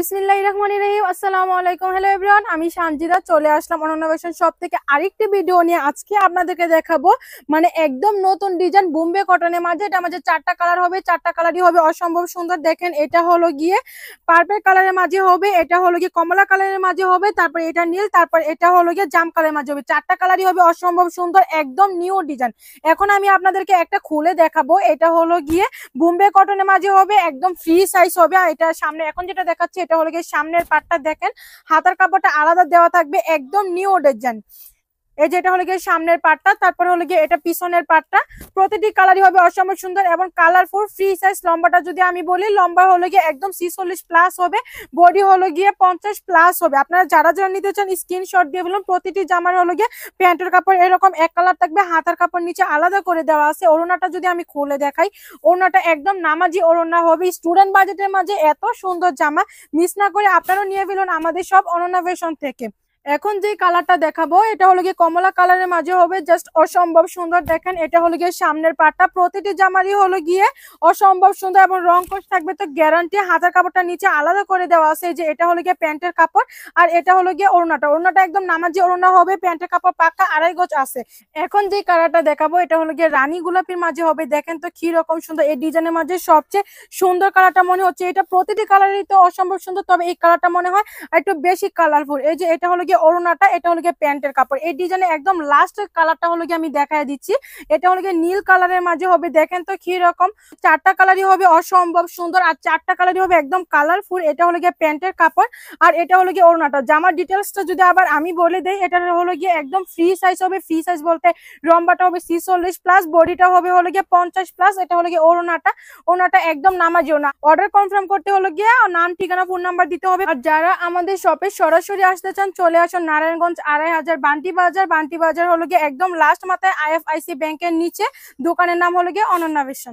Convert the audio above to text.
বিসমিল্লাহিররহমানিররহিম। আসসালামু আলাইকুম। Hello everyone, আমি সানজিদা চলে আসলাম অনন্য ফ্যাশন শপ থেকে আরেকটি ভিডিও নিয়ে। আজকে আপনাদেরকে দেখাবো মানে একদম নতুন ডিজাইন বোম্বে কটনের মাঝে। এটা মাঝে চারটা কালার হবে, চারটা কালারই হবে অসম্ভব সুন্দর। দেখেন, এটা হলো গিয়ে পার্পল কালারের মাঝে হবে, এটা হলো গিয়ে কমলা কালারের মাঝে হবে, তারপর এটা নীল, তারপর এটা হলো গিয়ে জাম কালারের মাঝে হবে। চারটা কালারই হবে অসম্ভব সুন্দর, একদম নিউ ডিজাইন। এখন আমি আপনাদেরকে একটা খুলে দেখাবো। এটা হলো গিয়ে বোম্বে কটনের মাঝে হবে, একদম ফ্রি সাইজ হবে। আর এটা সামনে এখন যেটা দেখাচ্ছি এটা হলো গিয়ে সামনের পার্টটা দেখেন, হাতার কাপড়টা আলাদা দেওয়া থাকবে, একদম নিউ ডিজাইন। এই যে এটা হলো গিয়ে সামনের পার্টটা, তারপর হলো গিয়ে এটা পিছনের পার্টটা। প্রতিটি কালারই হবে অসম্ভব সুন্দর এবং কালারফুল। Free size. লম্বাটা যদি আমি বলি, লম্বা হলো গিয়ে একদম 46 প্লাস হবে, বডি হলো গিয়ে 50 প্লাস হবে। আপনারা যারা যারা নিতে চান স্ক্রিনশট দিয়ে বলুন। প্রতিটি জামার হলো গিয়ে প্যান্টের কাপড় এরকম এক কালার থাকবে, হাতার কাপড় নিচে আলাদা করে দেওয়া আছে। ওড়নাটা যদি আমি খুলে দেখাই, ওড়নাটা একদম নামাজি ওড়না হবে। স্টুডেন্ট বাজেটের মাঝে এত সুন্দর জামা মিস না করে আপনারাও নিয়ে ফেলুন আমাদের সব অনন্য ফ্যাশন থেকে। এখন যে কালারটা দেখাবো এটা হলো গিয়ে কমলা কালারের মাঝে হবে, জাস্ট অসম্ভব সুন্দর। দেখেন, এটা হলো গিয়ে সামনের পার্টটা। প্রতিটি জামারই হলো গিয়ে অসম্ভব সুন্দর এবং রং কোশ থাকবে তো গ্যারান্টি। হাতার কাপড়টা নিচে আলাদা করে দেওয়া আছে। যে এটা হলো গিয়ে প্যান্টের কাপড় আর এটা হলো গিয়ে ওড়নাটা। ওড়নাটা একদম নামাজি ওড়না হবে, প্যান্টের কাপড় পাক্কা 2.5 গজ আছে। এখন যে কালারটা দেখাবো এটা হলো গিয়ে রানী গোলাপির মাঝে হবে। দেখেন তো কি রকম সুন্দর। এই ডিজাইনের মাঝে সবচেয়ে সুন্দর কালারটা মনে হচ্ছে এটা। প্রতিটি কালারই তো অসম্ভব সুন্দর, তবে এই কালারটা মনে হয় একটু বেশি কালারফুল। এই যে এটা হলো গিয়ে ওড়নাটা, এটা হলো গিয়ে প্যান্টের কাপড়। এই ডিজাইনে একদম লাস্ট কালারটা হলো গিয়ে আমি দেখায় দিচ্ছি। এটা হলো গিয়ে নীল কালারের মাঝে হবে। দেখেন তো কি রকম। চারটা কালারই হবে অসম্ভব সুন্দর আর চারটা কালারই হবে একদম কালারফুল। এটা হলো গিয়ে প্যান্টের কাপড় আর এটা হলো গিয়ে ওড়নাটা। জামার ডিটেলসটা যদি আবার আমি বলে দেই, এটা হলো গিয়ে একদম ফ্রি সাইজ হবে। ফ্রি সাইজ বলতে লম্বাটা হবে 46 প্লাস, বডিটা হবে হলো গিয়ে 50 প্লাস। এটা হলো গিয়ে ওড়নাটা। ওড়নাটা একদম নামাজি ওড়না। অর্ডার কনফার্ম করতে হলো গিয়ে নাম, ঠিকানা, ফোন নাম্বার দিতে হবে। আর যারা আমাদের শপে সরাসরি আসতে চান চলে আসুন নারায়ণগঞ্জ 2,500 বান্টি বাজার। বান্টি বাজার হলো গিয়ে একদম লাস্ট মাথায় IFIC ব্যাংকের নিচে। দোকানের নাম হলো গিয়ে অনন্য ফ্যাশন।